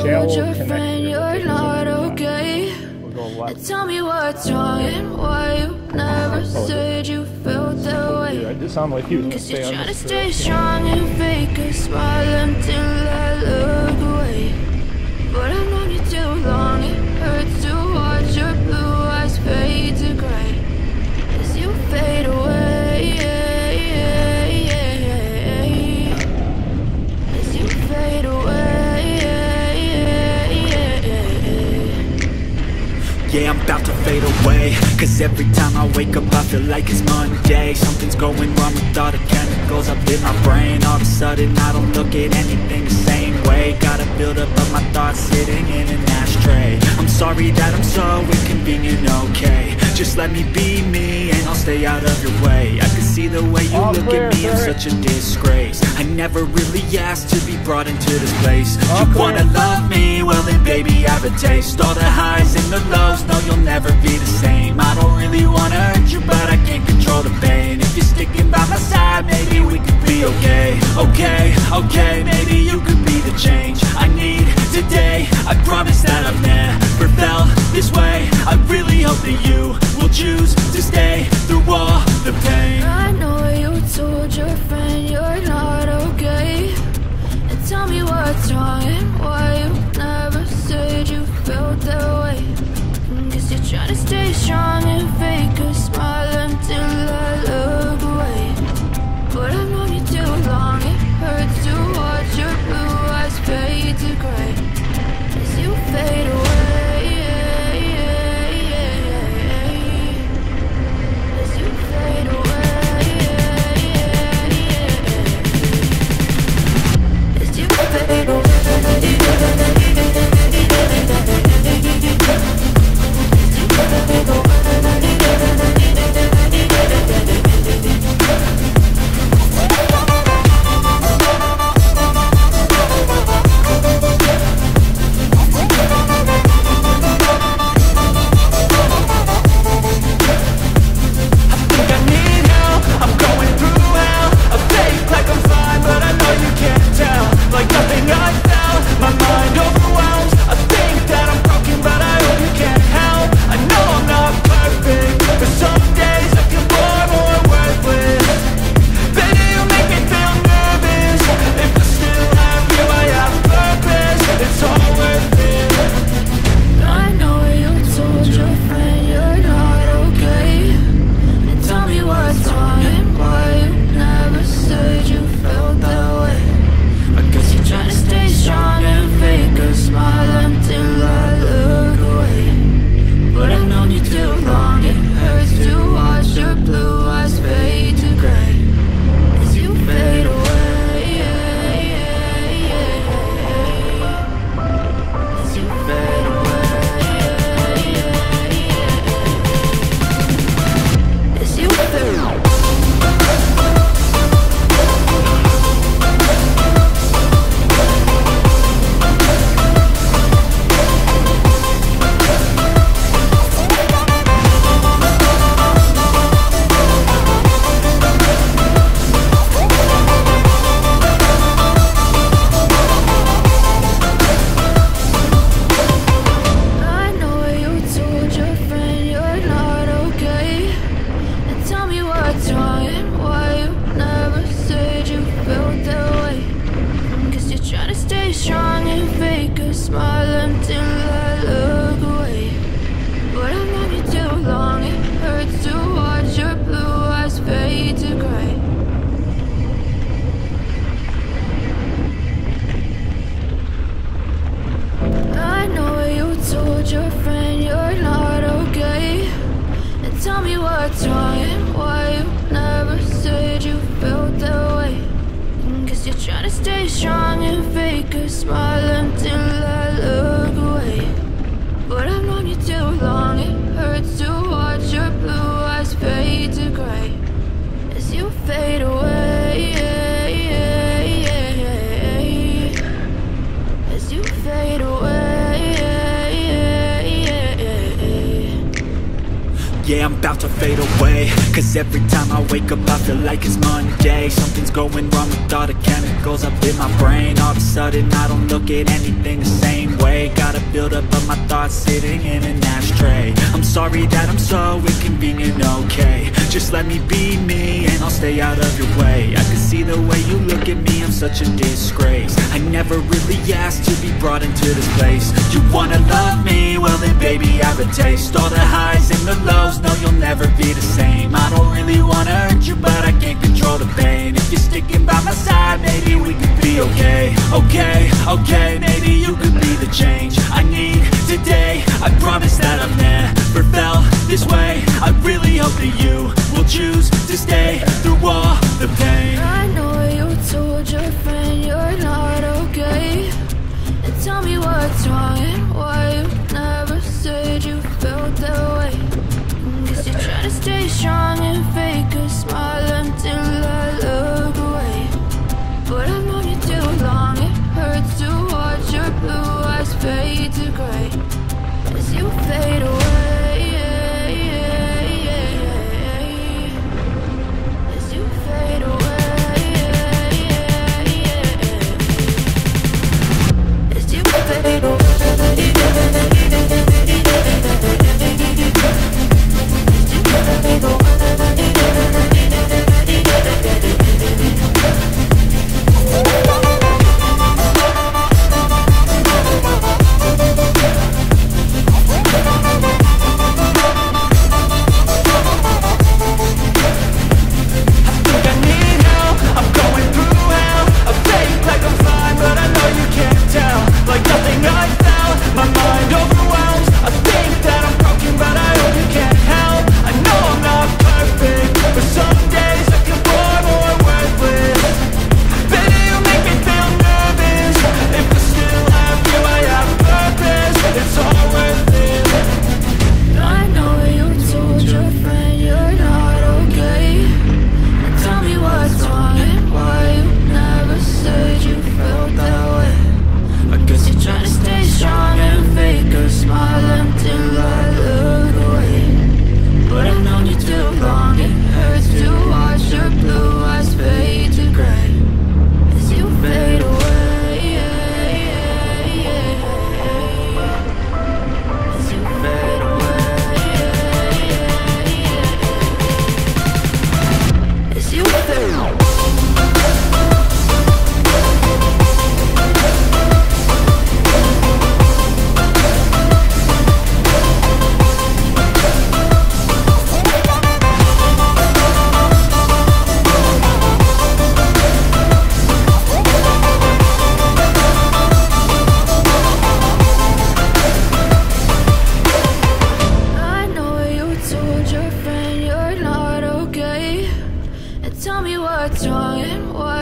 told your friend you're not okay, and tell me what's wrong and why you never said you felt that way. Cause you're trying to stay strong and fake a smile until I look away. But I've known you too long, it hurts to watch your blue eyes fade to gray as you fade away, as you fade away. Yeah, I'm about to fade away, cause every time I wake up I feel like it's Monday. Something's going wrong with all the chemicals up in my brain. All of a sudden I don't look at anything the same way. Gotta build up of my thoughts sitting in an ashtray. I'm sorry that I'm so inconvenient, okay. Just let me be me and I'll stay out of your way. I can see the way you look at me, I'm such a disgrace. I never really asked to be brought into this place. You wanna love me? Well then baby I have a taste. All the highs and the lows, no you'll never be the same. I don't really wanna hurt you but I can't control the pain. If you're sticking by my side maybe we could be okay. Okay, maybe you could be the change I need today. I promise that I've never felt this way. I really hope that you will choose to stay through all the pain. I know you told your friend you're not okay, and tell me what's wrong and why you never said you felt that way. Cause you're trying to stay strong and fake a smile until I look away. But I've known you too long, it hurts to watch your blue eyes fade to gray as you fade away. As you fade away. As you fade away. Yeah, I'm about to fade away, cause every time I wake up I feel like it's Monday. Something's going wrong with all the chemicals up in my brain. All of a sudden I don't look at anything the same way. Gotta build up of my thoughts sitting in an ashtray. I'm sorry that I'm so inconvenient, okay. Just let me be me and I'll stay out of your way. I can see the way you look at me, I'm such a disgrace. I never really asked to be brought into this place. You wanna love me? Well then baby, have a taste. All the highs and the lows, no, you'll never be the same. I don't really wanna hurt you, but I can't control the pain. If you're sticking by my side, maybe we could be okay. Okay, maybe you could be the change I need today. I promise that I've never felt this way. I really hope that you will choose to stay through all the pain. I know you told your friend you're not okay, and tell me what's wrong and why you never said you felt that way. Guess you're trying to stay strong and fake a smile until I look away. But I've known you too long, it hurts to watch your blue eyes fade to gray as you fade away. As you fade away. As you fade away. Tell me what's wrong and why